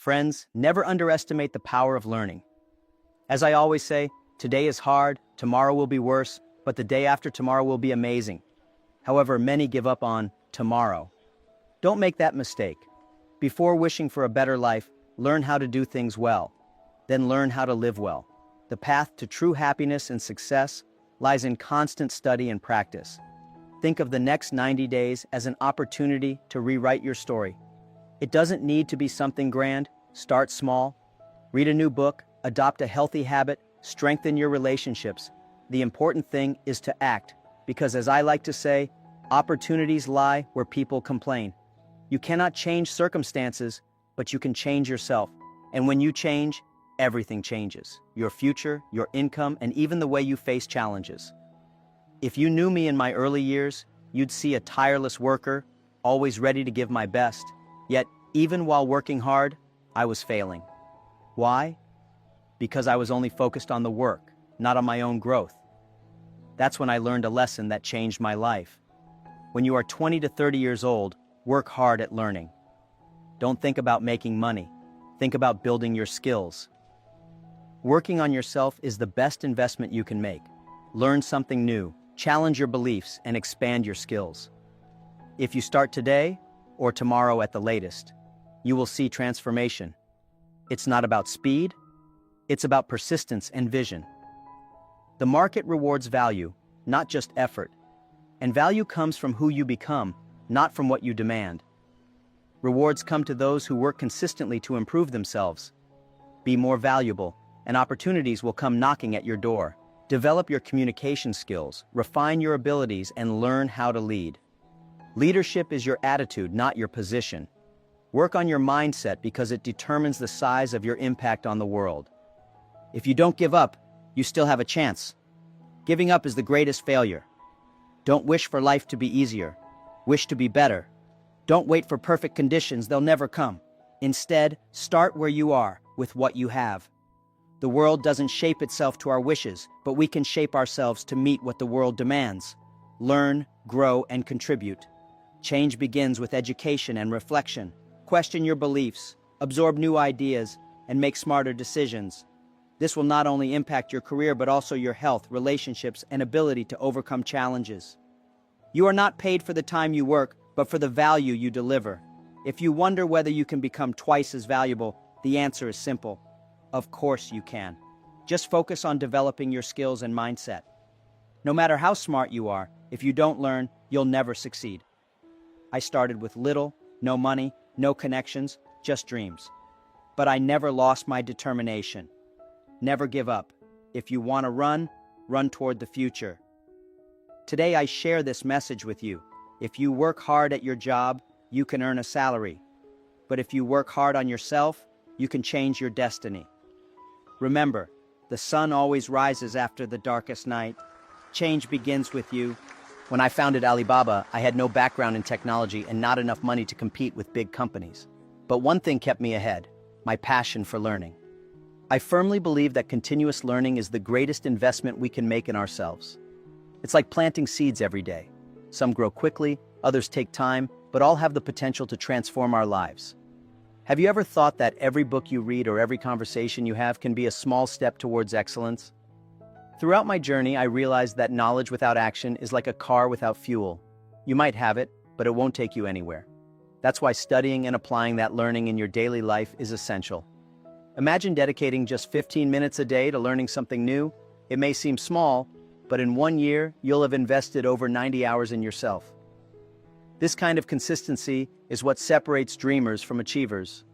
Friends, never underestimate the power of learning. As I always say, today is hard, tomorrow will be worse, but the day after tomorrow will be amazing. However, many give up on tomorrow. Don't make that mistake. Before wishing for a better life, learn how to do things well. Then learn how to live well. The path to true happiness and success lies in constant study and practice. Think of the next 90 days as an opportunity to rewrite your story. It doesn't need to be something grand. Start small. Read a new book, adopt a healthy habit, strengthen your relationships. The important thing is to act, because as I like to say, opportunities lie where people complain. You cannot change circumstances, but you can change yourself. And when you change, everything changes. Your future, your income, and even the way you face challenges. If you knew me in my early years, you'd see a tireless worker, always ready to give my best. Yet, even while working hard, I was failing. Why? Because I was only focused on the work, not on my own growth. That's when I learned a lesson that changed my life. When you are 20 to 30 years old, work hard at learning. Don't think about making money. Think about building your skills. Working on yourself is the best investment you can make. Learn something new, challenge your beliefs, and expand your skills. If you start today, or tomorrow at the latest, you will see transformation. It's not about speed, it's about persistence and vision. The market rewards value, not just effort. And value comes from who you become, not from what you demand. Rewards come to those who work consistently to improve themselves. Be more valuable, and opportunities will come knocking at your door. Develop your communication skills, refine your abilities, and learn how to lead. Leadership is your attitude, not your position. Work on your mindset because it determines the size of your impact on the world. If you don't give up, you still have a chance. Giving up is the greatest failure. Don't wish for life to be easier. Wish to be better. Don't wait for perfect conditions, they'll never come. Instead, start where you are, with what you have. The world doesn't shape itself to our wishes, but we can shape ourselves to meet what the world demands. Learn, grow, and contribute. Change begins with education and reflection. Question your beliefs, absorb new ideas, and make smarter decisions. This will not only impact your career, but also your health, relationships, and ability to overcome challenges. You are not paid for the time you work, but for the value you deliver. If you wonder whether you can become twice as valuable, the answer is simple. Of course you can. Just focus on developing your skills and mindset. No matter how smart you are, if you don't learn, you'll never succeed. I started with little, no money, no connections, just dreams. But I never lost my determination. Never give up. If you want to run, run toward the future. Today I share this message with you. If you work hard at your job, you can earn a salary. But if you work hard on yourself, you can change your destiny. Remember, the sun always rises after the darkest night. Change begins with you. When I founded Alibaba, I had no background in technology and not enough money to compete with big companies. But one thing kept me ahead: my passion for learning. I firmly believe that continuous learning is the greatest investment we can make in ourselves. It's like planting seeds every day. Some grow quickly, others take time, but all have the potential to transform our lives. Have you ever thought that every book you read or every conversation you have can be a small step towards excellence? Throughout my journey, I realized that knowledge without action is like a car without fuel. You might have it, but it won't take you anywhere. That's why studying and applying that learning in your daily life is essential. Imagine dedicating just 15 minutes a day to learning something new. It may seem small, but in 1 year, you'll have invested over 90 hours in yourself. This kind of consistency is what separates dreamers from achievers.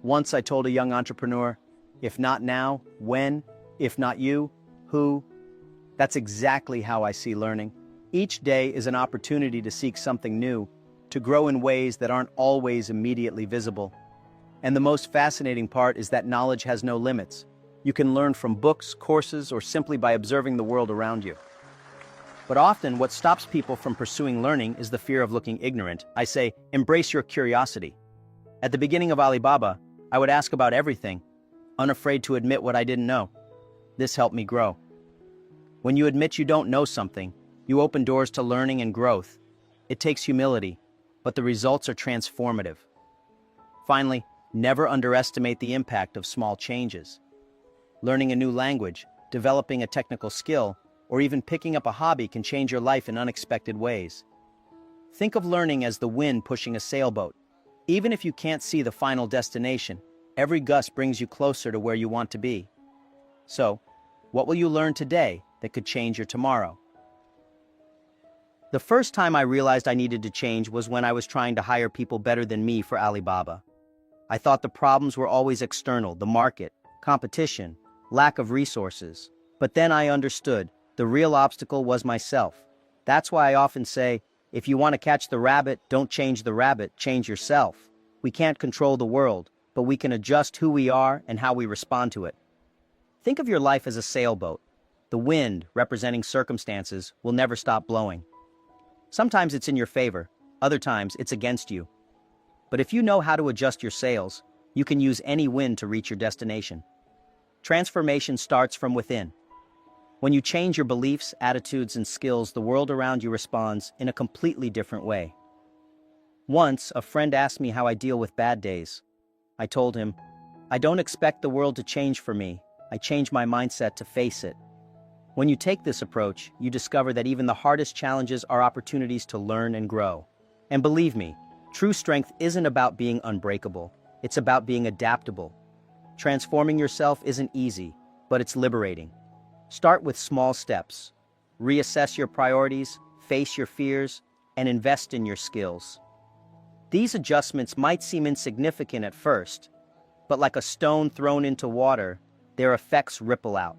Once I told a young entrepreneur, if not now, when? If not you, who? That's exactly how I see learning. Each day is an opportunity to seek something new, to grow in ways that aren't always immediately visible. And the most fascinating part is that knowledge has no limits. You can learn from books, courses, or simply by observing the world around you. But often, what stops people from pursuing learning is the fear of looking ignorant. I say, embrace your curiosity. At the beginning of Alibaba, I would ask about everything, unafraid to admit what I didn't know. This helped me grow. When you admit you don't know something, you open doors to learning and growth. It takes humility, but the results are transformative. Finally, Never underestimate the impact of small changes. Learning a new language, developing a technical skill, or even picking up a hobby can change your life in unexpected ways. Think of learning as the wind pushing a sailboat. Even if you can't see the final destination, every gust brings you closer to where you want to be. So, what will you learn today that could change your tomorrow? The first time I realized I needed to change was when I was trying to hire people better than me for Alibaba. I thought the problems were always external: the market, competition, lack of resources. But then I understood the real obstacle was myself. That's why I often say, if you want to catch the rabbit, don't change the rabbit, change yourself. We can't control the world, but we can adjust who we are and how we respond to it. Think of your life as a sailboat. The wind, representing circumstances, will never stop blowing. Sometimes it's in your favor, other times it's against you. But if you know how to adjust your sails, you can use any wind to reach your destination. Transformation starts from within. When you change your beliefs, attitudes, and skills, the world around you responds in a completely different way. Once, a friend asked me how I deal with bad days. I told him, I don't expect the world to change for me. I change my mindset to face it. When you take this approach, you discover that even the hardest challenges are opportunities to learn and grow. And believe me, true strength isn't about being unbreakable. It's about being adaptable. Transforming yourself isn't easy, but it's liberating. Start with small steps. Reassess your priorities, face your fears, and invest in your skills. These adjustments might seem insignificant at first, but like a stone thrown into water, their effects ripple out.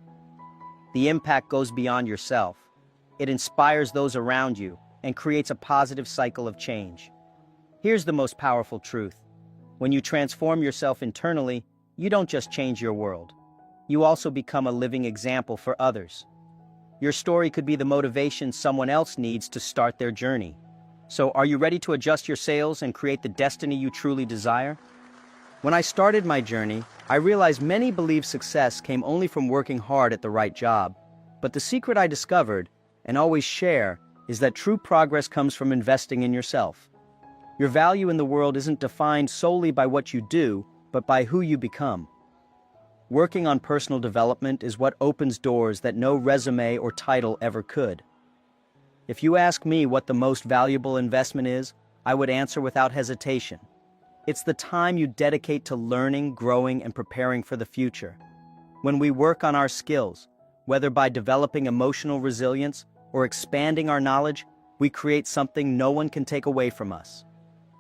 The impact goes beyond yourself. It inspires those around you and creates a positive cycle of change. Here's the most powerful truth. When you transform yourself internally, you don't just change your world. You also become a living example for others. Your story could be the motivation someone else needs to start their journey. So, are you ready to adjust your sails and create the destiny you truly desire? When I started my journey, I realized many believe success came only from working hard at the right job. But the secret I discovered, and always share, is that true progress comes from investing in yourself. Your value in the world isn't defined solely by what you do, but by who you become. Working on personal development is what opens doors that no resume or title ever could. If you ask me what the most valuable investment is, I would answer without hesitation. It's the time you dedicate to learning, growing, and preparing for the future. When we work on our skills, whether by developing emotional resilience or expanding our knowledge, we create something no one can take away from us.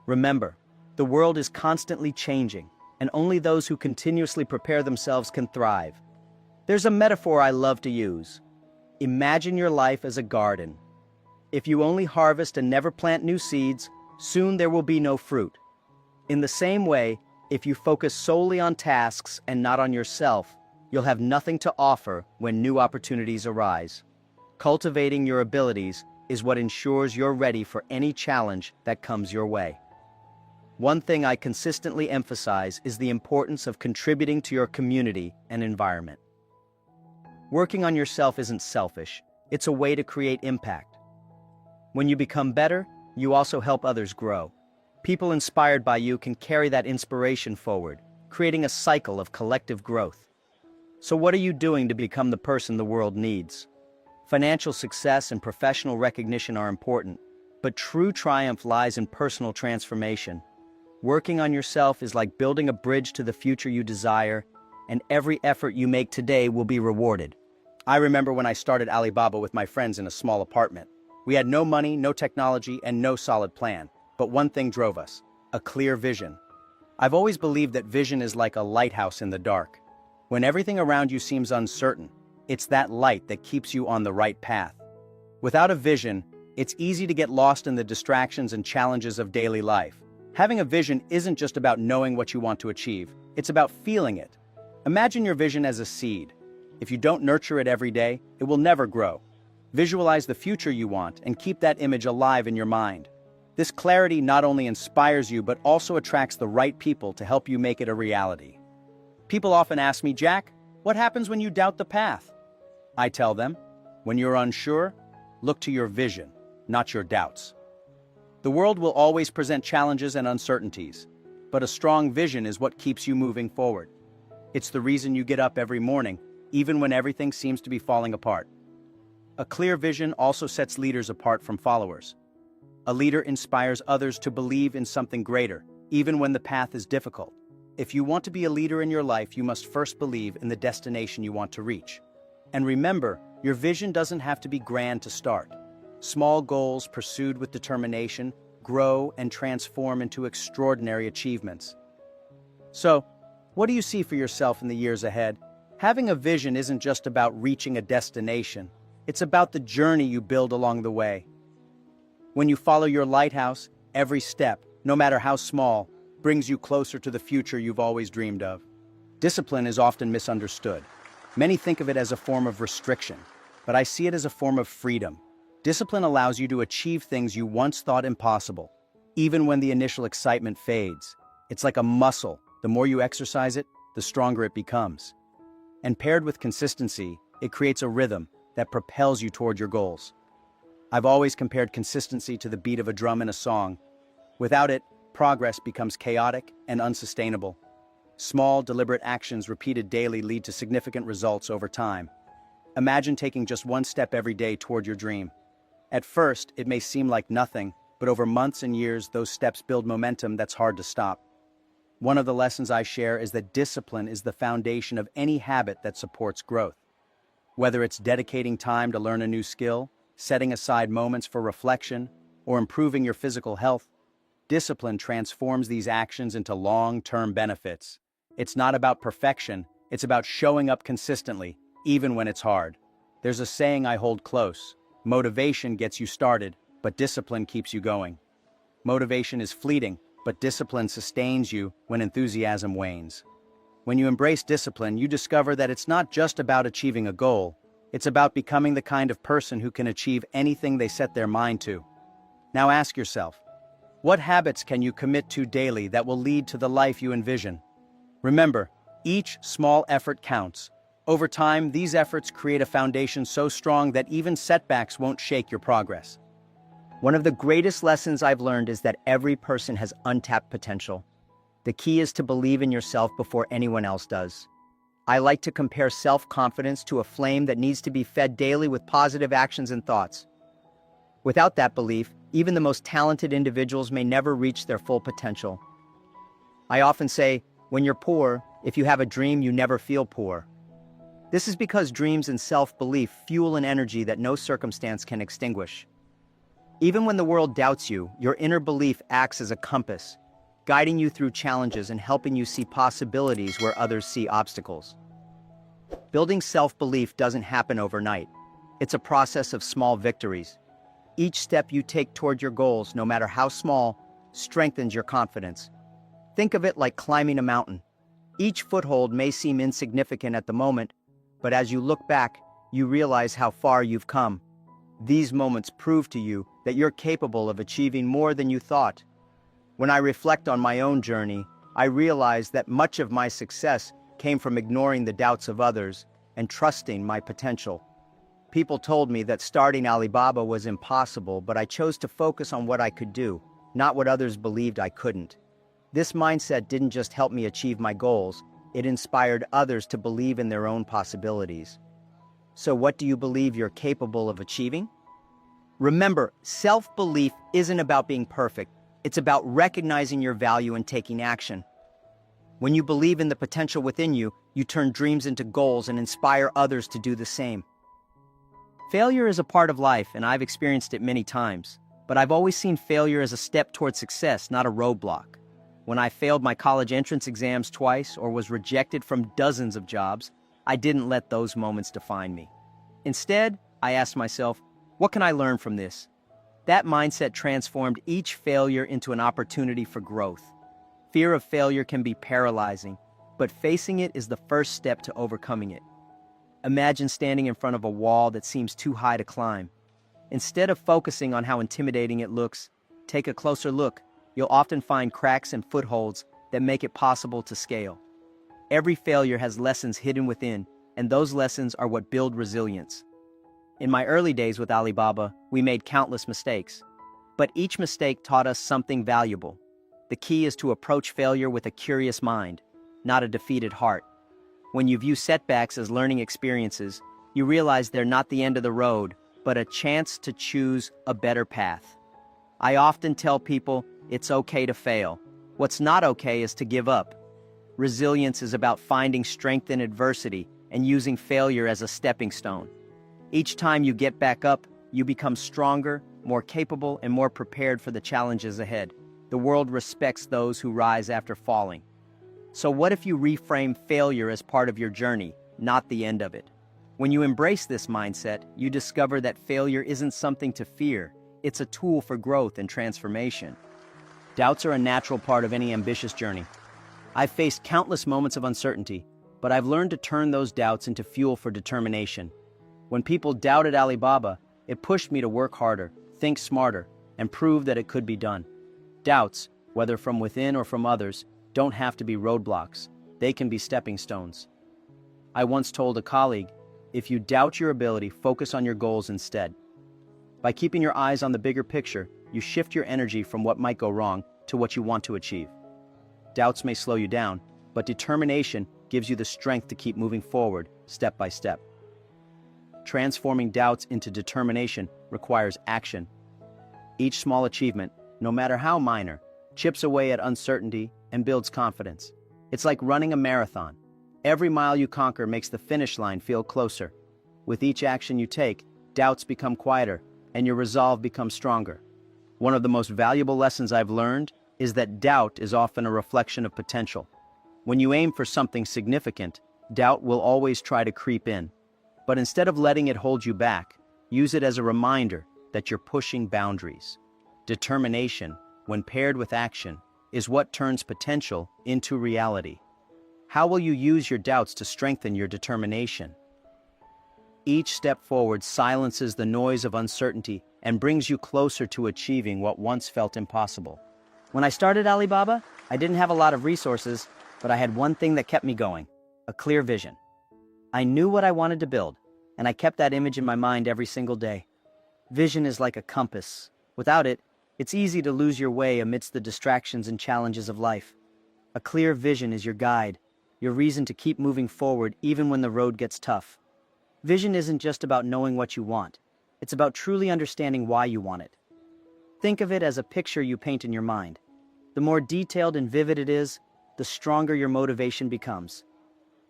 Remember, the world is constantly changing, and only those who continuously prepare themselves can thrive. There's a metaphor I love to use. Imagine your life as a garden. If you only harvest and never plant new seeds, soon there will be no fruit. In the same way, if you focus solely on tasks and not on yourself, you'll have nothing to offer when new opportunities arise. Cultivating your abilities is what ensures you're ready for any challenge that comes your way. One thing I consistently emphasize is the importance of contributing to your community and environment. Working on yourself isn't selfish, it's a way to create impact. When you become better, you also help others grow. People inspired by you can carry that inspiration forward, creating a cycle of collective growth. So what are you doing to become the person the world needs? Financial success and professional recognition are important, but true triumph lies in personal transformation. Working on yourself is like building a bridge to the future you desire, and every effort you make today will be rewarded. I remember when I started Alibaba with my friends in a small apartment. We had no money, no technology, and no solid plan. But one thing drove us: a clear vision. I've always believed that vision is like a lighthouse in the dark. When everything around you seems uncertain, it's that light that keeps you on the right path. Without a vision, it's easy to get lost in the distractions and challenges of daily life. Having a vision isn't just about knowing what you want to achieve, it's about feeling it. Imagine your vision as a seed. If you don't nurture it every day, it will never grow. Visualize the future you want and keep that image alive in your mind. This clarity not only inspires you, but also attracts the right people to help you make it a reality. People often ask me, Jack, what happens when you doubt the path? I tell them, when you're unsure, look to your vision, not your doubts. The world will always present challenges and uncertainties. but a strong vision is what keeps you moving forward. It's the reason you get up every morning, even when everything seems to be falling apart. A clear vision also sets leaders apart from followers. A leader inspires others to believe in something greater, even when the path is difficult. If you want to be a leader in your life, you must first believe in the destination you want to reach. And remember, your vision doesn't have to be grand to start. Small goals pursued with determination grow and transform into extraordinary achievements. So, what do you see for yourself in the years ahead? Having a vision isn't just about reaching a destination. It's about the journey you build along the way. When you follow your lighthouse, every step, no matter how small, brings you closer to the future you've always dreamed of. Discipline is often misunderstood. Many think of it as a form of restriction, but I see it as a form of freedom. Discipline allows you to achieve things you once thought impossible, even when the initial excitement fades. It's like a muscle. The more you exercise it, the stronger it becomes. And paired with consistency, it creates a rhythm that propels you toward your goals. I've always compared consistency to the beat of a drum in a song. Without it, progress becomes chaotic and unsustainable. Small, deliberate actions repeated daily lead to significant results over time. Imagine taking just one step every day toward your dream. At first, it may seem like nothing, but over months and years, those steps build momentum that's hard to stop. One of the lessons I share is that discipline is the foundation of any habit that supports growth. Whether it's dedicating time to learn a new skill, setting aside moments for reflection, or improving your physical health, discipline transforms these actions into long-term benefits. It's not about perfection, it's about showing up consistently, even when it's hard. There's a saying I hold close: motivation gets you started, but discipline keeps you going. Motivation is fleeting, but discipline sustains you when enthusiasm wanes. When you embrace discipline, you discover that it's not just about achieving a goal, it's about becoming the kind of person who can achieve anything they set their mind to. Now ask yourself, what habits can you commit to daily that will lead to the life you envision? Remember, each small effort counts. Over time, these efforts create a foundation so strong that even setbacks won't shake your progress. One of the greatest lessons I've learned is that every person has untapped potential. The key is to believe in yourself before anyone else does. I like to compare self-confidence to a flame that needs to be fed daily with positive actions and thoughts. Without that belief, even the most talented individuals may never reach their full potential. I often say, when you're poor, if you have a dream, you never feel poor. This is because dreams and self-belief fuel an energy that no circumstance can extinguish. Even when the world doubts you, your inner belief acts as a compass, guiding you through challenges and helping you see possibilities where others see obstacles. Building self-belief doesn't happen overnight. It's a process of small victories. Each step you take toward your goals, no matter how small, strengthens your confidence. Think of it like climbing a mountain. Each foothold may seem insignificant at the moment, but as you look back, you realize how far you've come. These moments prove to you that you're capable of achieving more than you thought. When I reflect on my own journey, I realize that much of my success came from ignoring the doubts of others and trusting my potential. People told me that starting Alibaba was impossible, but I chose to focus on what I could do, not what others believed I couldn't. This mindset didn't just help me achieve my goals, it inspired others to believe in their own possibilities. So what do you believe you're capable of achieving? Remember, self-belief isn't about being perfect. It's about recognizing your value and taking action. When you believe in the potential within you, you turn dreams into goals and inspire others to do the same. Failure is a part of life, and I've experienced it many times. But I've always seen failure as a step toward success, not a roadblock. When I failed my college entrance exams twice or was rejected from dozens of jobs, I didn't let those moments define me. Instead, I asked myself, what can I learn from this? That mindset transformed each failure into an opportunity for growth. Fear of failure can be paralyzing, but facing it is the first step to overcoming it. Imagine standing in front of a wall that seems too high to climb. Instead of focusing on how intimidating it looks, take a closer look. You'll often find cracks and footholds that make it possible to scale. Every failure has lessons hidden within, and those lessons are what build resilience. In my early days with Alibaba, we made countless mistakes. But each mistake taught us something valuable. The key is to approach failure with a curious mind, not a defeated heart. When you view setbacks as learning experiences, you realize they're not the end of the road, but a chance to choose a better path. I often tell people it's okay to fail. What's not okay is to give up. Resilience is about finding strength in adversity and using failure as a stepping stone. Each time you get back up, you become stronger, more capable, and more prepared for the challenges ahead. The world respects those who rise after falling. So what if you reframe failure as part of your journey, not the end of it? When you embrace this mindset, you discover that failure isn't something to fear. It's a tool for growth and transformation. Doubts are a natural part of any ambitious journey. I've faced countless moments of uncertainty, but I've learned to turn those doubts into fuel for determination. When people doubted Alibaba, it pushed me to work harder, think smarter, and prove that it could be done. Doubts, whether from within or from others, don't have to be roadblocks. They can be stepping stones. I once told a colleague, if you doubt your ability, focus on your goals instead. By keeping your eyes on the bigger picture, you shift your energy from what might go wrong to what you want to achieve. Doubts may slow you down, but determination gives you the strength to keep moving forward, step by step. Transforming doubts into determination requires action. Each small achievement, no matter how minor, chips away at uncertainty and builds confidence. It's like running a marathon. Every mile you conquer makes the finish line feel closer. With each action you take, doubts become quieter, and your resolve becomes stronger. One of the most valuable lessons I've learned is that doubt is often a reflection of potential. When you aim for something significant, doubt will always try to creep in. But instead of letting it hold you back, use it as a reminder that you're pushing boundaries. Determination, when paired with action, is what turns potential into reality. How will you use your doubts to strengthen your determination? Each step forward silences the noise of uncertainty and brings you closer to achieving what once felt impossible. When I started Alibaba, I didn't have a lot of resources, but I had one thing that kept me going: a clear vision. I knew what I wanted to build, and I kept that image in my mind every single day. Vision is like a compass. Without it, it's easy to lose your way amidst the distractions and challenges of life. A clear vision is your guide, your reason to keep moving forward even when the road gets tough. Vision isn't just about knowing what you want. It's about truly understanding why you want it. Think of it as a picture you paint in your mind. The more detailed and vivid it is, the stronger your motivation becomes.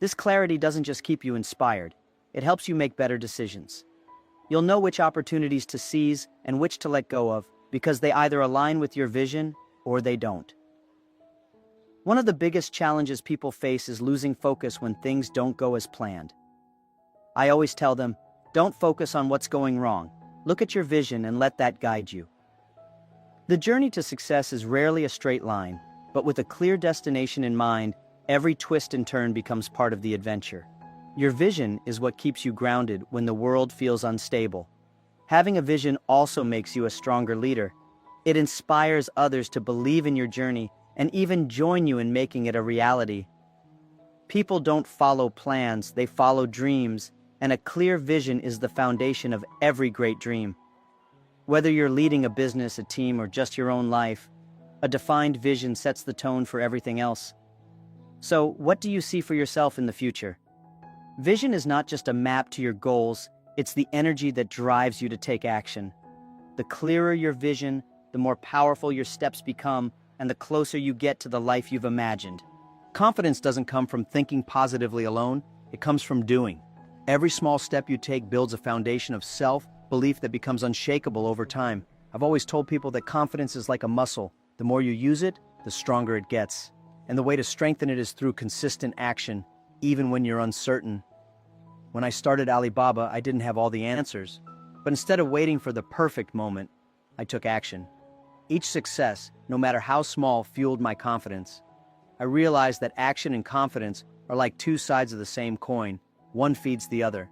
This clarity doesn't just keep you inspired, it helps you make better decisions. You'll know which opportunities to seize and which to let go of, because they either align with your vision or they don't. One of the biggest challenges people face is losing focus when things don't go as planned. I always tell them, don't focus on what's going wrong. Look at your vision and let that guide you. The journey to success is rarely a straight line, but with a clear destination in mind, every twist and turn becomes part of the adventure. Your vision is what keeps you grounded when the world feels unstable. Having a vision also makes you a stronger leader. It inspires others to believe in your journey and even join you in making it a reality. People don't follow plans, they follow dreams, and a clear vision is the foundation of every great dream. Whether you're leading a business, a team, or just your own life, a defined vision sets the tone for everything else. So, what do you see for yourself in the future? Vision is not just a map to your goals, it's the energy that drives you to take action. The clearer your vision, the more powerful your steps become, and the closer you get to the life you've imagined. Confidence doesn't come from thinking positively alone, it comes from doing. Every small step you take builds a foundation of self-belief that becomes unshakable over time. I've always told people that confidence is like a muscle. The more you use it, the stronger it gets. And the way to strengthen it is through consistent action, even when you're uncertain. When I started Alibaba, I didn't have all the answers. But instead of waiting for the perfect moment, I took action. Each success, no matter how small, fueled my confidence. I realized that action and confidence are like two sides of the same coin. One feeds the other.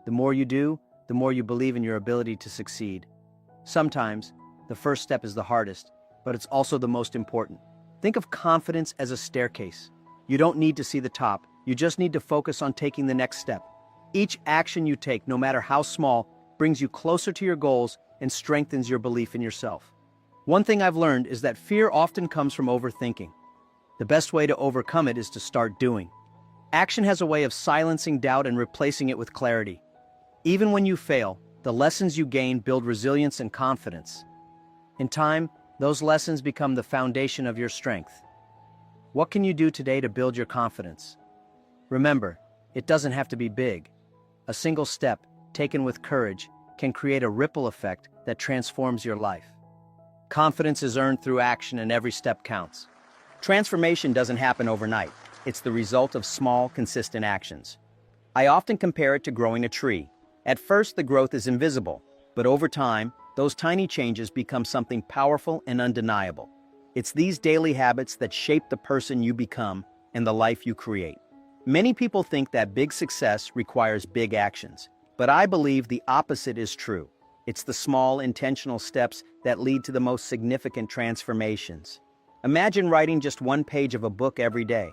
The more you do, the more you believe in your ability to succeed. Sometimes, the first step is the hardest, but it's also the most important. Think of confidence as a staircase. You don't need to see the top, you just need to focus on taking the next step. Each action you take, no matter how small, brings you closer to your goals and strengthens your belief in yourself. One thing I've learned is that fear often comes from overthinking. The best way to overcome it is to start doing. Action has a way of silencing doubt and replacing it with clarity. Even when you fail, the lessons you gain build resilience and confidence. In time, those lessons become the foundation of your strength. What can you do today to build your confidence? Remember, it doesn't have to be big. A single step, taken with courage, can create a ripple effect that transforms your life. Confidence is earned through action, and every step counts. Transformation doesn't happen overnight. It's the result of small, consistent actions. I often compare it to growing a tree. At first, the growth is invisible, but over time, those tiny changes become something powerful and undeniable. It's these daily habits that shape the person you become and the life you create. Many people think that big success requires big actions, but I believe the opposite is true. It's the small, intentional steps that lead to the most significant transformations. Imagine writing just one page of a book every day.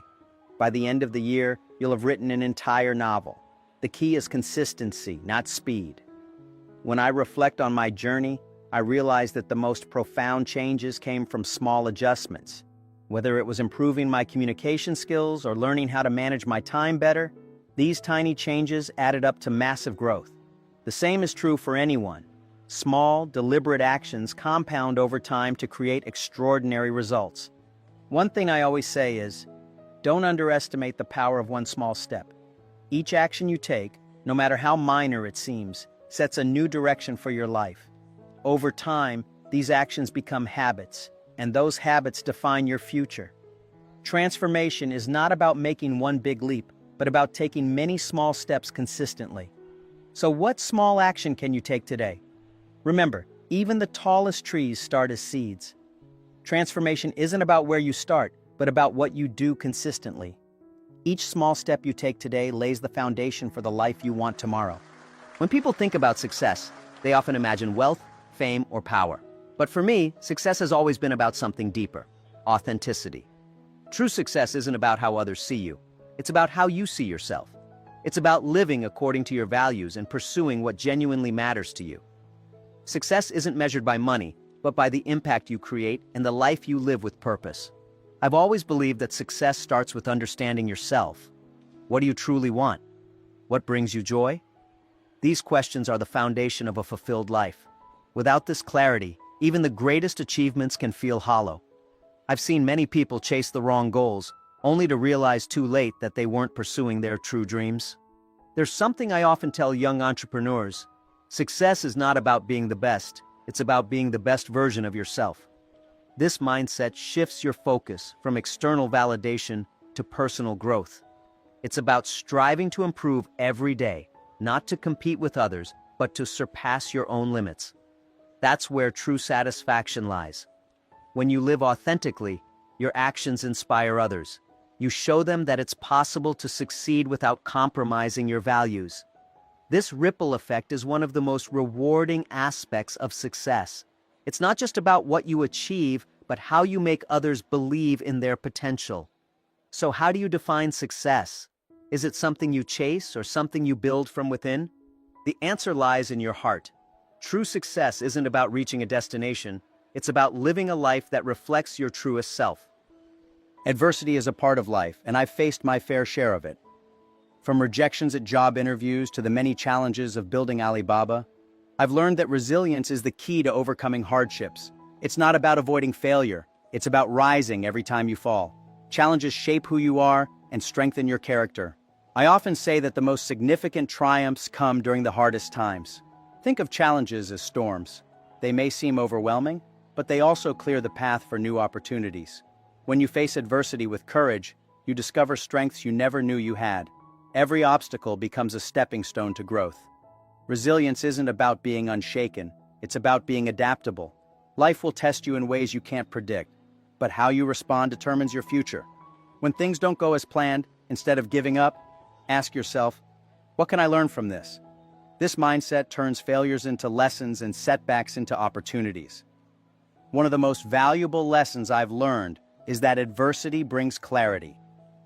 By the end of the year, you'll have written an entire novel. The key is consistency, not speed. When I reflect on my journey, I realize that the most profound changes came from small adjustments. Whether it was improving my communication skills or learning how to manage my time better, these tiny changes added up to massive growth. The same is true for anyone. Small, deliberate actions compound over time to create extraordinary results. One thing I always say is, don't underestimate the power of one small step. Each action you take, no matter how minor it seems, sets a new direction for your life. Over time, these actions become habits, and those habits define your future. Transformation is not about making one big leap, but about taking many small steps consistently. So what small action can you take today? Remember, even the tallest trees start as seeds. Transformation isn't about where you start, but about what you do consistently. Each small step you take today lays the foundation for the life you want tomorrow. When people think about success, they often imagine wealth, fame, or power. But for me, success has always been about something deeper: authenticity. True success isn't about how others see you. It's about how you see yourself. It's about living according to your values and pursuing what genuinely matters to you. Success isn't measured by money, but by the impact you create and the life you live with purpose. I've always believed that success starts with understanding yourself. What do you truly want? What brings you joy? These questions are the foundation of a fulfilled life. Without this clarity, even the greatest achievements can feel hollow. I've seen many people chase the wrong goals, only to realize too late that they weren't pursuing their true dreams. There's something I often tell young entrepreneurs: success is not about being the best, it's about being the best version of yourself. This mindset shifts your focus from external validation to personal growth. It's about striving to improve every day, not to compete with others, but to surpass your own limits. That's where true satisfaction lies. When you live authentically, your actions inspire others. You show them that it's possible to succeed without compromising your values. This ripple effect is one of the most rewarding aspects of success. It's not just about what you achieve, but how you make others believe in their potential. So how do you define success? Is it something you chase or something you build from within? The answer lies in your heart. True success isn't about reaching a destination, it's about living a life that reflects your truest self. Adversity is a part of life, and I've faced my fair share of it. From rejections at job interviews to the many challenges of building Alibaba, I've learned that resilience is the key to overcoming hardships. It's not about avoiding failure, it's about rising every time you fall. Challenges shape who you are and strengthen your character. I often say that the most significant triumphs come during the hardest times. Think of challenges as storms. They may seem overwhelming, but they also clear the path for new opportunities. When you face adversity with courage, you discover strengths you never knew you had. Every obstacle becomes a stepping stone to growth. Resilience isn't about being unshaken, it's about being adaptable. Life will test you in ways you can't predict, but how you respond determines your future. When things don't go as planned, instead of giving up, ask yourself, what can I learn from this? This mindset turns failures into lessons and setbacks into opportunities. One of the most valuable lessons I've learned is that adversity brings clarity.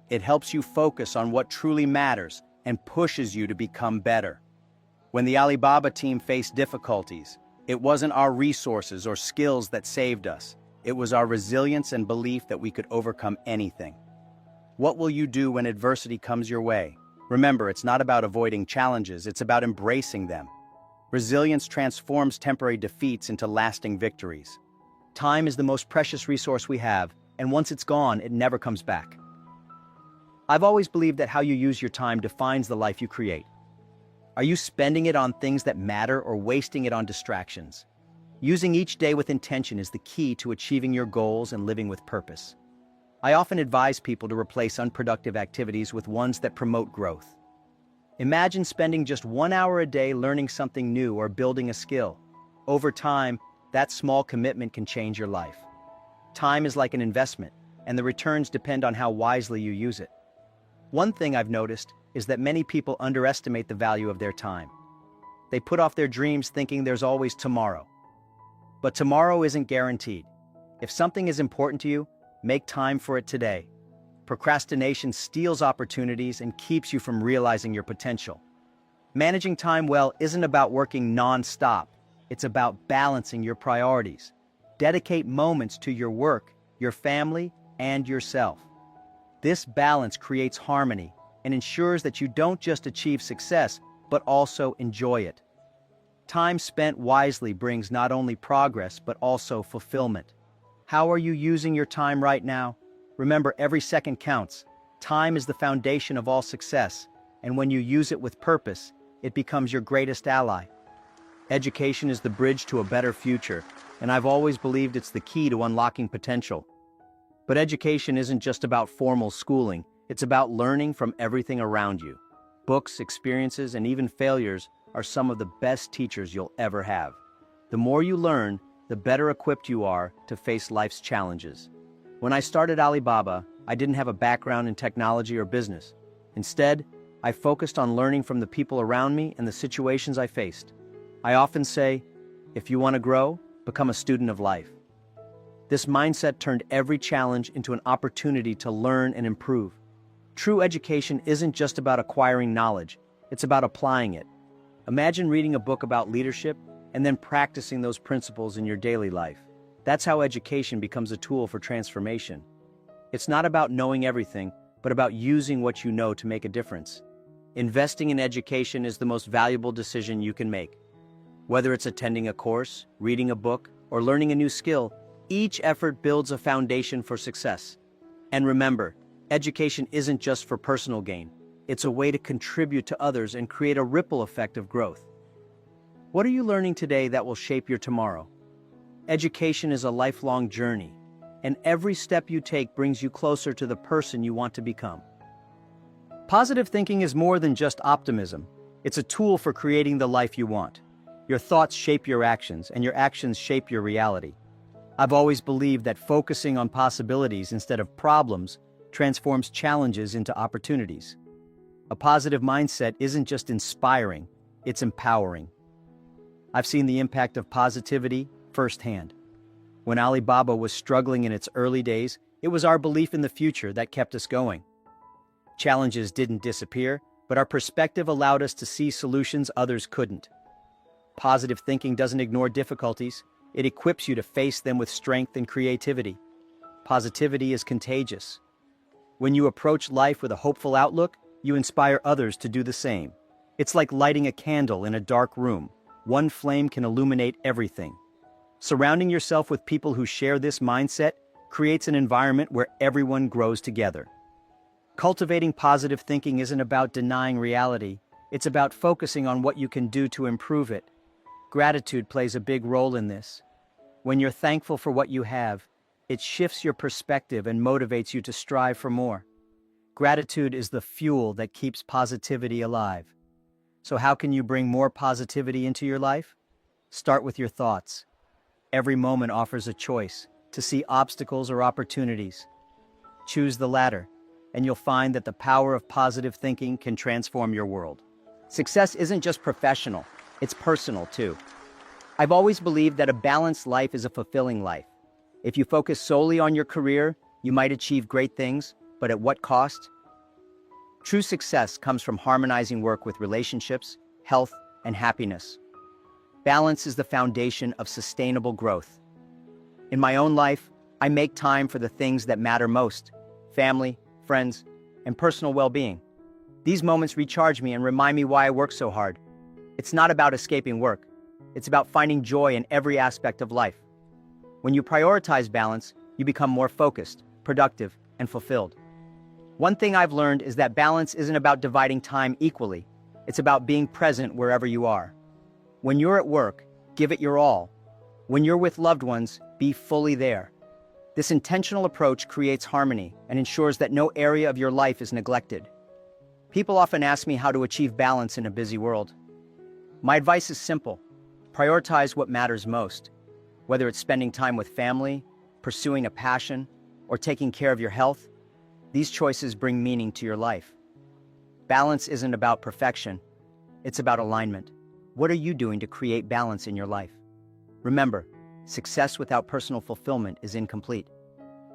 It helps you focus on what truly matters and pushes you to become better. When the Alibaba team faced difficulties, It wasn't our resources or skills that saved us. It was our resilience and belief that we could overcome anything. What will you do when adversity comes your way? Remember, it's not about avoiding challenges, it's about embracing them. Resilience transforms temporary defeats into lasting victories. Time is the most precious resource we have, and once it's gone, it never comes back. I've always believed that how you use your time defines the life you create. Are you spending it on things that matter or wasting it on distractions? Using each day with intention is the key to achieving your goals and living with purpose. I often advise people to replace unproductive activities with ones that promote growth. Imagine spending just 1 hour a day learning something new or building a skill. Over time, that small commitment can change your life. Time is like an investment, and the returns depend on how wisely you use it. One thing I've noticed is that many people underestimate the value of their time. They put off their dreams thinking there's always tomorrow. But tomorrow isn't guaranteed. If something is important to you, make time for it today. Procrastination steals opportunities and keeps you from realizing your potential. Managing time well isn't about working non-stop. It's about balancing your priorities. Dedicate moments to your work, your family, and yourself. This balance creates harmony and ensures that you don't just achieve success, but also enjoy it. Time spent wisely brings not only progress, but also fulfillment. How are you using your time right now? Remember, every second counts. Time is the foundation of all success, and when you use it with purpose, it becomes your greatest ally. Education is the bridge to a better future, and I've always believed it's the key to unlocking potential. But education isn't just about formal schooling, it's about learning from everything around you. Books, experiences, and even failures are some of the best teachers you'll ever have. The more you learn, the better equipped you are to face life's challenges. When I started Alibaba, I didn't have a background in technology or business. Instead, I focused on learning from the people around me and the situations I faced. I often say, if you want to grow, become a student of life. This mindset turned every challenge into an opportunity to learn and improve. True education isn't just about acquiring knowledge, it's about applying it. Imagine reading a book about leadership and then practicing those principles in your daily life. That's how education becomes a tool for transformation. It's not about knowing everything, but about using what you know to make a difference. Investing in education is the most valuable decision you can make. Whether it's attending a course, reading a book, or learning a new skill, each effort builds a foundation for success. And remember, education isn't just for personal gain. It's a way to contribute to others and create a ripple effect of growth. What are you learning today that will shape your tomorrow? Education is a lifelong journey, and every step you take brings you closer to the person you want to become. Positive thinking is more than just optimism. It's a tool for creating the life you want. Your thoughts shape your actions, and your actions shape your reality. I've always believed that focusing on possibilities instead of problems transforms challenges into opportunities. A positive mindset isn't just inspiring, it's empowering. I've seen the impact of positivity firsthand. When Alibaba was struggling in its early days, it was our belief in the future that kept us going. Challenges didn't disappear, but our perspective allowed us to see solutions others couldn't. Positive thinking doesn't ignore difficulties, it equips you to face them with strength and creativity. Positivity is contagious. When you approach life with a hopeful outlook, you inspire others to do the same. It's like lighting a candle in a dark room. One flame can illuminate everything. Surrounding yourself with people who share this mindset creates an environment where everyone grows together. Cultivating positive thinking isn't about denying reality, it's about focusing on what you can do to improve it. Gratitude plays a big role in this. When you're thankful for what you have, it shifts your perspective and motivates you to strive for more. Gratitude is the fuel that keeps positivity alive. So how can you bring more positivity into your life? Start with your thoughts. Every moment offers a choice to see obstacles or opportunities. Choose the latter, and you'll find that the power of positive thinking can transform your world. Success isn't just professional, it's personal too. I've always believed that a balanced life is a fulfilling life. If you focus solely on your career, you might achieve great things, but at what cost? True success comes from harmonizing work with relationships, health, and happiness. Balance is the foundation of sustainable growth. In my own life, I make time for the things that matter most: family, friends, and personal well-being. These moments recharge me and remind me why I work so hard. It's not about escaping work. It's about finding joy in every aspect of life. When you prioritize balance, you become more focused, productive, and fulfilled. One thing I've learned is that balance isn't about dividing time equally. It's about being present wherever you are. When you're at work, give it your all. When you're with loved ones, be fully there. This intentional approach creates harmony and ensures that no area of your life is neglected. People often ask me how to achieve balance in a busy world. My advice is simple: prioritize what matters most. Whether it's spending time with family, pursuing a passion, or taking care of your health, these choices bring meaning to your life. Balance isn't about perfection, it's about alignment. What are you doing to create balance in your life? Remember, success without personal fulfillment is incomplete.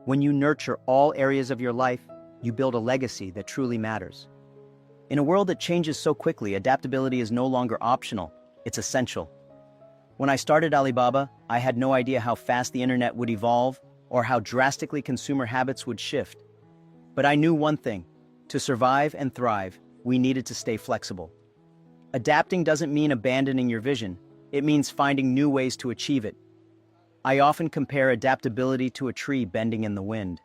When you nurture all areas of your life, you build a legacy that truly matters. In a world that changes so quickly, adaptability is no longer optional, it's essential. When I started Alibaba, I had no idea how fast the internet would evolve or how drastically consumer habits would shift. But I knew one thing: to survive and thrive, we needed to stay flexible. Adapting doesn't mean abandoning your vision, it means finding new ways to achieve it. I often compare adaptability to a tree bending in the wind.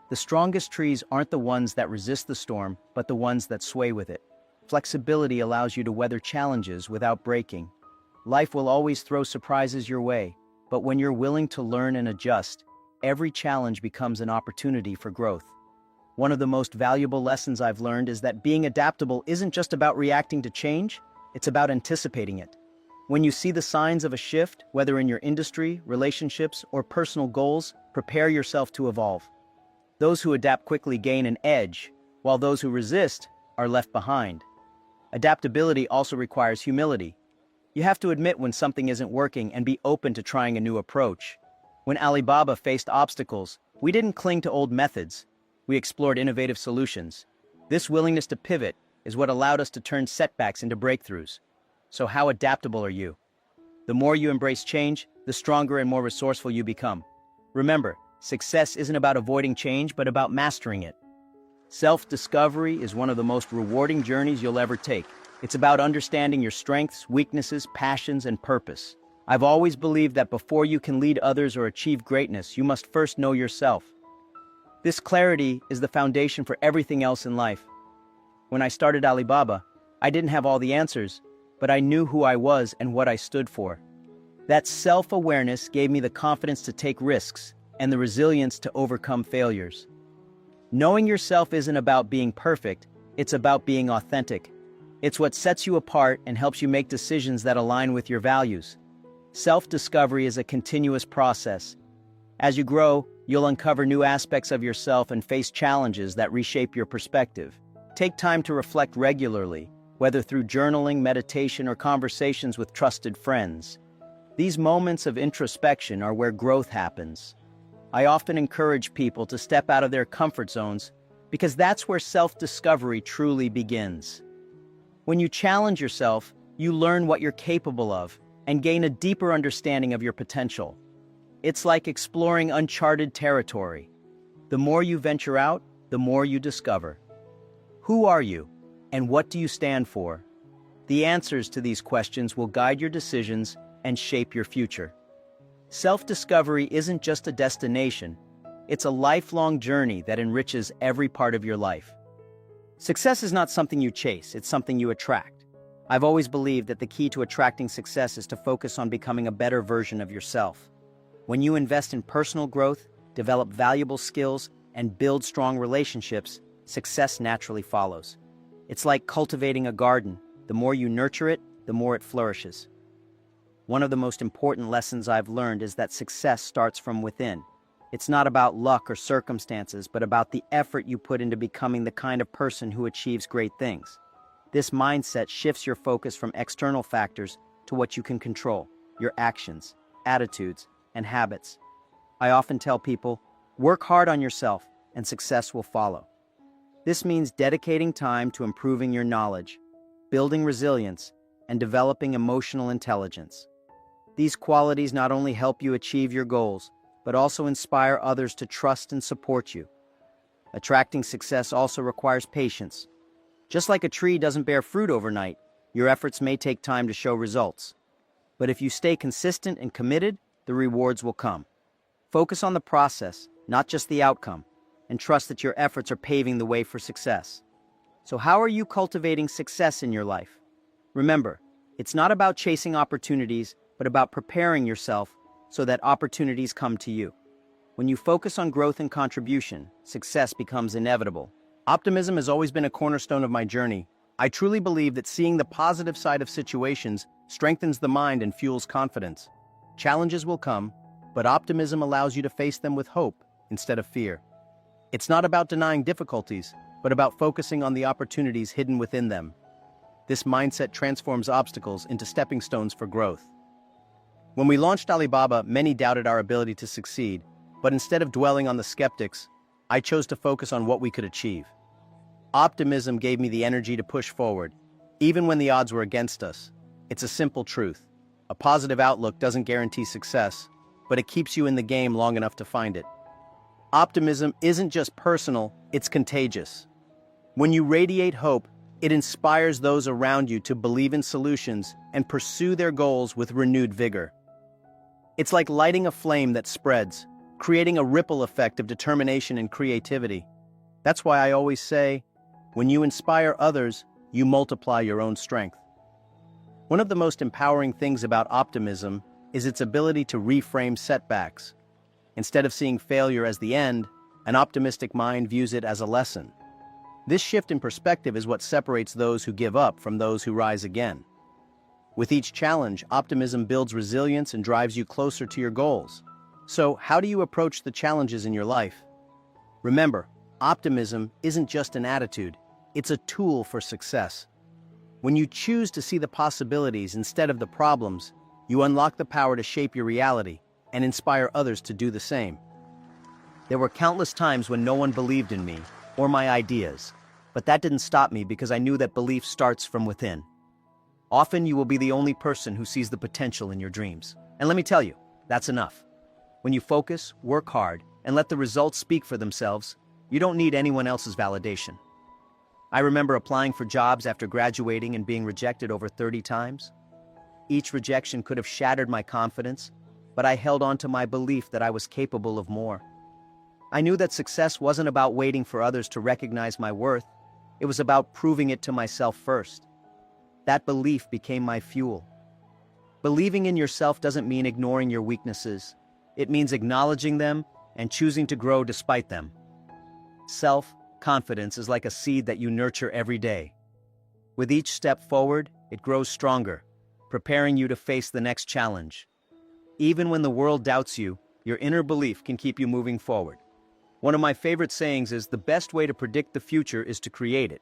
The strongest trees aren't the ones that resist the storm, but the ones that sway with it. Flexibility allows you to weather challenges without breaking. Life will always throw surprises your way, but when you're willing to learn and adjust, every challenge becomes an opportunity for growth. One of the most valuable lessons I've learned is that being adaptable isn't just about reacting to change, it's about anticipating it. When you see the signs of a shift, whether in your industry, relationships, or personal goals, prepare yourself to evolve. Those who adapt quickly gain an edge, while those who resist are left behind. Adaptability also requires humility. You have to admit when something isn't working and be open to trying a new approach. When Alibaba faced obstacles, we didn't cling to old methods. We explored innovative solutions. This willingness to pivot is what allowed us to turn setbacks into breakthroughs. So how adaptable are you? The more you embrace change, the stronger and more resourceful you become. Remember, success isn't about avoiding change, but about mastering it. Self-discovery is one of the most rewarding journeys you'll ever take. It's about understanding your strengths, weaknesses, passions, and purpose. I've always believed that before you can lead others or achieve greatness, you must first know yourself. This clarity is the foundation for everything else in life. When I started Alibaba, I didn't have all the answers, but I knew who I was and what I stood for. That self-awareness gave me the confidence to take risks and the resilience to overcome failures. Knowing yourself isn't about being perfect, it's about being authentic. It's what sets you apart and helps you make decisions that align with your values. Self-discovery is a continuous process. As you grow, you'll uncover new aspects of yourself and face challenges that reshape your perspective. Take time to reflect regularly, whether through journaling, meditation, or conversations with trusted friends. These moments of introspection are where growth happens. I often encourage people to step out of their comfort zones because that's where self-discovery truly begins. When you challenge yourself, you learn what you're capable of and gain a deeper understanding of your potential. It's like exploring uncharted territory. The more you venture out, the more you discover. Who are you, and what do you stand for? The answers to these questions will guide your decisions and shape your future. Self-discovery isn't just a destination, it's a lifelong journey that enriches every part of your life. Success is not something you chase, it's something you attract. I've always believed that the key to attracting success is to focus on becoming a better version of yourself. When you invest in personal growth, develop valuable skills, and build strong relationships, success naturally follows. It's like cultivating a garden. The more you nurture it, the more it flourishes. One of the most important lessons I've learned is that success starts from within. It's not about luck or circumstances, but about the effort you put into becoming the kind of person who achieves great things. This mindset shifts your focus from external factors to what you can control: your actions, attitudes, and habits. I often tell people, work hard on yourself and success will follow. This means dedicating time to improving your knowledge, building resilience, and developing emotional intelligence. These qualities not only help you achieve your goals, but also inspire others to trust and support you. Attracting success also requires patience. Just like a tree doesn't bear fruit overnight, your efforts may take time to show results. But if you stay consistent and committed, the rewards will come. Focus on the process, not just the outcome, and trust that your efforts are paving the way for success. So how are you cultivating success in your life? Remember, it's not about chasing opportunities, but about preparing yourself so that opportunities come to you. When you focus on growth and contribution, success becomes inevitable. Optimism has always been a cornerstone of my journey. I truly believe that seeing the positive side of situations strengthens the mind and fuels confidence. Challenges will come, but optimism allows you to face them with hope instead of fear. It's not about denying difficulties, but about focusing on the opportunities hidden within them. This mindset transforms obstacles into stepping stones for growth. When we launched Alibaba, many doubted our ability to succeed, but instead of dwelling on the skeptics, I chose to focus on what we could achieve. Optimism gave me the energy to push forward, even when the odds were against us. It's a simple truth. A positive outlook doesn't guarantee success, but it keeps you in the game long enough to find it. Optimism isn't just personal, it's contagious. When you radiate hope, it inspires those around you to believe in solutions and pursue their goals with renewed vigor. It's like lighting a flame that spreads, creating a ripple effect of determination and creativity. That's why I always say, when you inspire others, you multiply your own strength. One of the most empowering things about optimism is its ability to reframe setbacks. Instead of seeing failure as the end, an optimistic mind views it as a lesson. This shift in perspective is what separates those who give up from those who rise again. With each challenge, optimism builds resilience and drives you closer to your goals. So, how do you approach the challenges in your life? Remember, optimism isn't just an attitude, it's a tool for success. When you choose to see the possibilities instead of the problems, you unlock the power to shape your reality and inspire others to do the same. There were countless times when no one believed in me or my ideas, but that didn't stop me because I knew that belief starts from within. Often you will be the only person who sees the potential in your dreams. And let me tell you, that's enough. When you focus, work hard, and let the results speak for themselves, you don't need anyone else's validation. I remember applying for jobs after graduating and being rejected over 30 times. Each rejection could have shattered my confidence, but I held on to my belief that I was capable of more. I knew that success wasn't about waiting for others to recognize my worth. It was about proving it to myself first. That belief became my fuel. Believing in yourself doesn't mean ignoring your weaknesses. It means acknowledging them and choosing to grow despite them. Self-confidence is like a seed that you nurture every day. With each step forward, it grows stronger, preparing you to face the next challenge. Even when the world doubts you, your inner belief can keep you moving forward. One of my favorite sayings is, the best way to predict the future is to create it.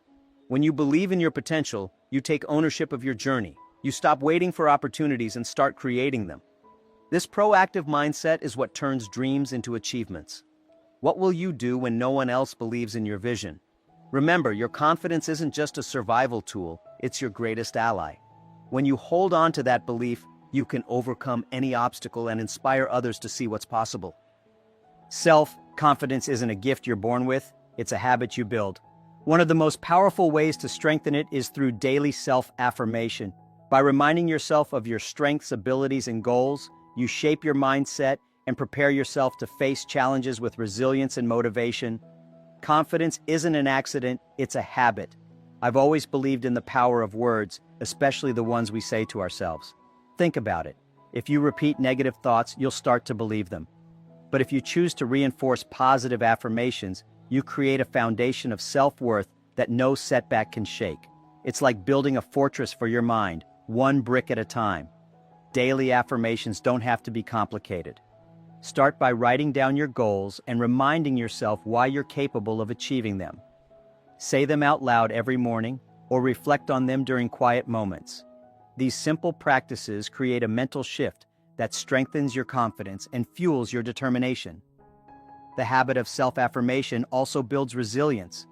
When you believe in your potential, you take ownership of your journey. You stop waiting for opportunities and start creating them. This proactive mindset is what turns dreams into achievements. What will you do when no one else believes in your vision? Remember, your confidence isn't just a survival tool, it's your greatest ally. When you hold on to that belief, you can overcome any obstacle and inspire others to see what's possible. Self-confidence isn't a gift you're born with, it's a habit you build. One of the most powerful ways to strengthen it is through daily self-affirmation. By reminding yourself of your strengths, abilities, and goals, you shape your mindset and prepare yourself to face challenges with resilience and motivation. Confidence isn't an accident, it's a habit. I've always believed in the power of words, especially the ones we say to ourselves. Think about it. If you repeat negative thoughts, you'll start to believe them. But if you choose to reinforce positive affirmations, you create a foundation of self-worth that no setback can shake. It's like building a fortress for your mind, one brick at a time. Daily affirmations don't have to be complicated. Start by writing down your goals and reminding yourself why you're capable of achieving them. Say them out loud every morning or reflect on them during quiet moments. These simple practices create a mental shift that strengthens your confidence and fuels your determination. The habit of self-affirmation also builds resilience.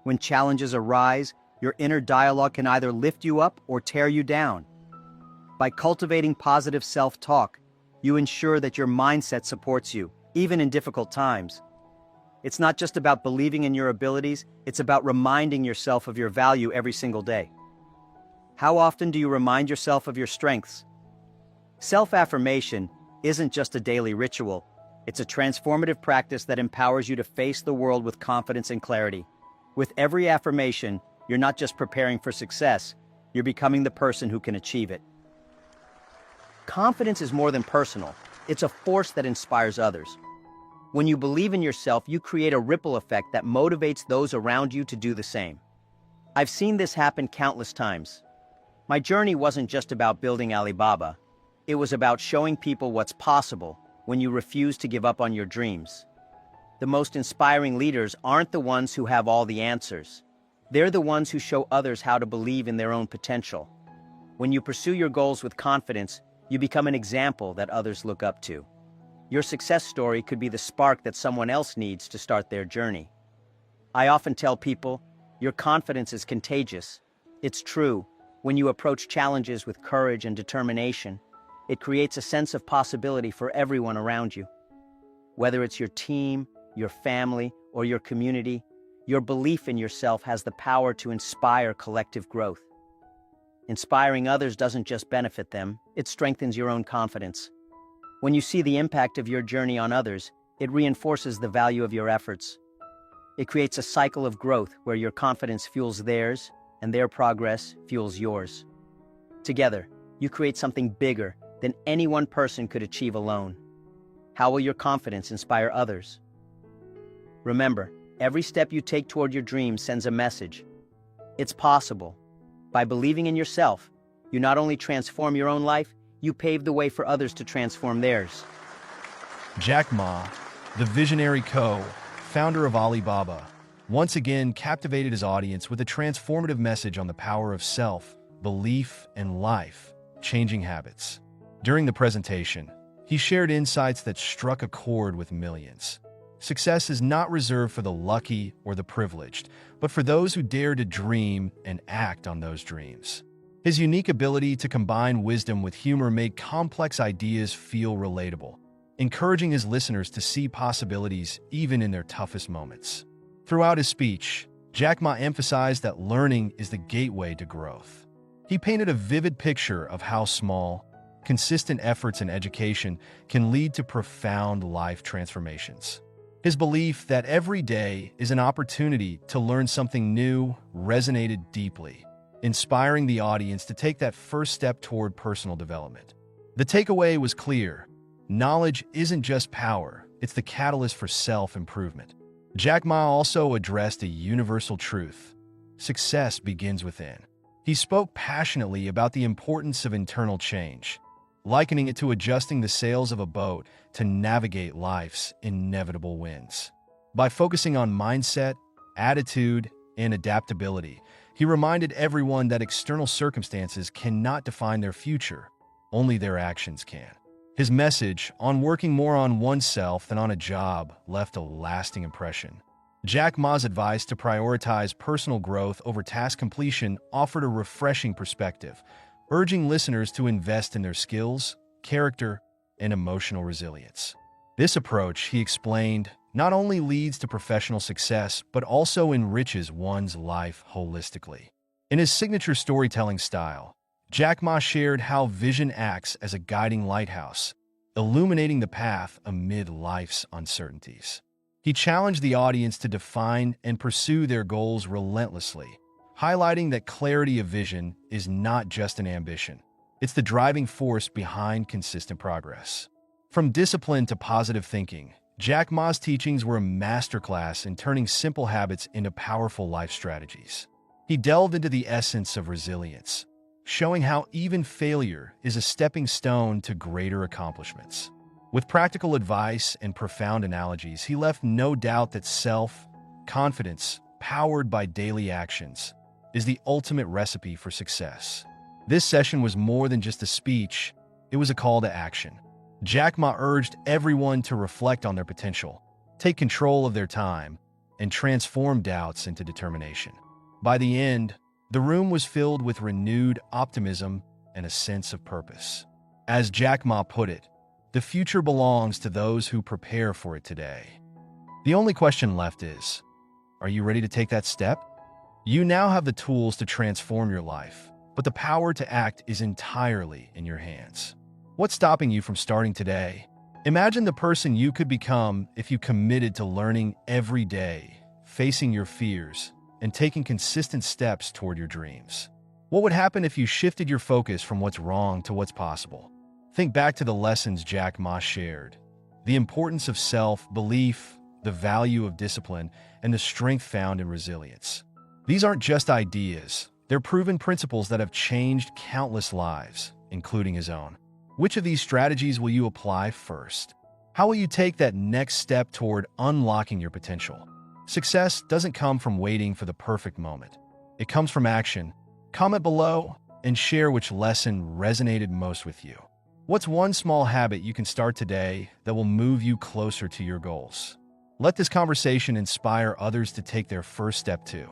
When challenges arise, your inner dialogue can either lift you up or tear you down. By cultivating positive self-talk, you ensure that your mindset supports you, even in difficult times. It's not just about believing in your abilities, it's about reminding yourself of your value every single day. How often do you remind yourself of your strengths? Self-affirmation isn't just a daily ritual, it's a transformative practice that empowers you to face the world with confidence and clarity. With every affirmation, you're not just preparing for success, you're becoming the person who can achieve it. Confidence is more than personal, it's a force that inspires others. When you believe in yourself, you create a ripple effect that motivates those around you to do the same. I've seen this happen countless times. My journey wasn't just about building Alibaba, it was about showing people what's possible when you refuse to give up on your dreams. The most inspiring leaders aren't the ones who have all the answers. They're the ones who show others how to believe in their own potential. When you pursue your goals with confidence, you become an example that others look up to. Your success story could be the spark that someone else needs to start their journey. I often tell people, your confidence is contagious. It's true. When you approach challenges with courage and determination, it creates a sense of possibility for everyone around you. Whether it's your team, your family, or your community, your belief in yourself has the power to inspire collective growth. Inspiring others doesn't just benefit them, it strengthens your own confidence. When you see the impact of your journey on others, it reinforces the value of your efforts. It creates a cycle of growth where your confidence fuels theirs and their progress fuels yours. Together, you create something bigger than any one person could achieve alone. How will your confidence inspire others? Remember, every step you take toward your dreams sends a message. It's possible. By believing in yourself, you not only transform your own life, you pave the way for others to transform theirs. Jack Ma, the visionary co-founder of Alibaba, once again captivated his audience with a transformative message on the power of self, belief, and life-changing habits. During the presentation, he shared insights that struck a chord with millions. Success is not reserved for the lucky or the privileged, but for those who dare to dream and act on those dreams. His unique ability to combine wisdom with humor made complex ideas feel relatable, encouraging his listeners to see possibilities even in their toughest moments. Throughout his speech, Jack Ma emphasized that learning is the gateway to growth. He painted a vivid picture of how small, consistent efforts in education can lead to profound life transformations. His belief that every day is an opportunity to learn something new resonated deeply, inspiring the audience to take that first step toward personal development. The takeaway was clear. Knowledge isn't just power, it's the catalyst for self-improvement. Jack Ma also addressed a universal truth. Success begins within. He spoke passionately about the importance of internal change, likening it to adjusting the sails of a boat to navigate life's inevitable winds. By focusing on mindset, attitude, and adaptability, he reminded everyone that external circumstances cannot define their future, only their actions can. His message on working more on oneself than on a job left a lasting impression. Jack Ma's advice to prioritize personal growth over task completion offered a refreshing perspective, urging listeners to invest in their skills, character, and emotional resilience. This approach, he explained, not only leads to professional success, but also enriches one's life holistically. In his signature storytelling style, Jack Ma shared how vision acts as a guiding lighthouse, illuminating the path amid life's uncertainties. He challenged the audience to define and pursue their goals relentlessly, highlighting that clarity of vision is not just an ambition. It's the driving force behind consistent progress. From discipline to positive thinking, Jack Ma's teachings were a masterclass in turning simple habits into powerful life strategies. He delved into the essence of resilience, showing how even failure is a stepping stone to greater accomplishments. With practical advice and profound analogies, he left no doubt that self-confidence, powered by daily actions, is the ultimate recipe for success. This session was more than just a speech, it was a call to action. Jack Ma urged everyone to reflect on their potential, take control of their time, and transform doubts into determination. By the end, the room was filled with renewed optimism and a sense of purpose. As Jack Ma put it, the future belongs to those who prepare for it today. The only question left is, are you ready to take that step? You now have the tools to transform your life, but the power to act is entirely in your hands. What's stopping you from starting today? Imagine the person you could become if you committed to learning every day, facing your fears, and taking consistent steps toward your dreams. What would happen if you shifted your focus from what's wrong to what's possible? Think back to the lessons Jack Ma shared. The importance of self-belief, the value of discipline, and the strength found in resilience. These aren't just ideas. They're proven principles that have changed countless lives, including his own. Which of these strategies will you apply first? How will you take that next step toward unlocking your potential? Success doesn't come from waiting for the perfect moment. It comes from action. Comment below and share which lesson resonated most with you. What's one small habit you can start today that will move you closer to your goals? Let this conversation inspire others to take their first step too.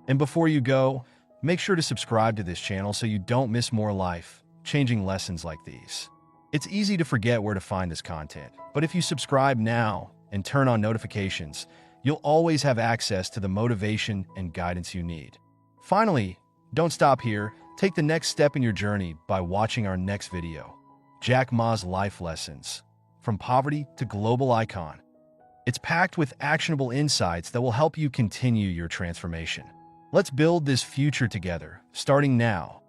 And before you go, make sure to subscribe to this channel so you don't miss more life-changing lessons like these. It's easy to forget where to find this content, but if you subscribe now and turn on notifications, you'll always have access to the motivation and guidance you need. Finally, don't stop here. Take the next step in your journey by watching our next video. Jack Ma's Life Lessons, From Poverty to Global Icon. It's packed with actionable insights that will help you continue your transformation. Let's build this future together, starting now.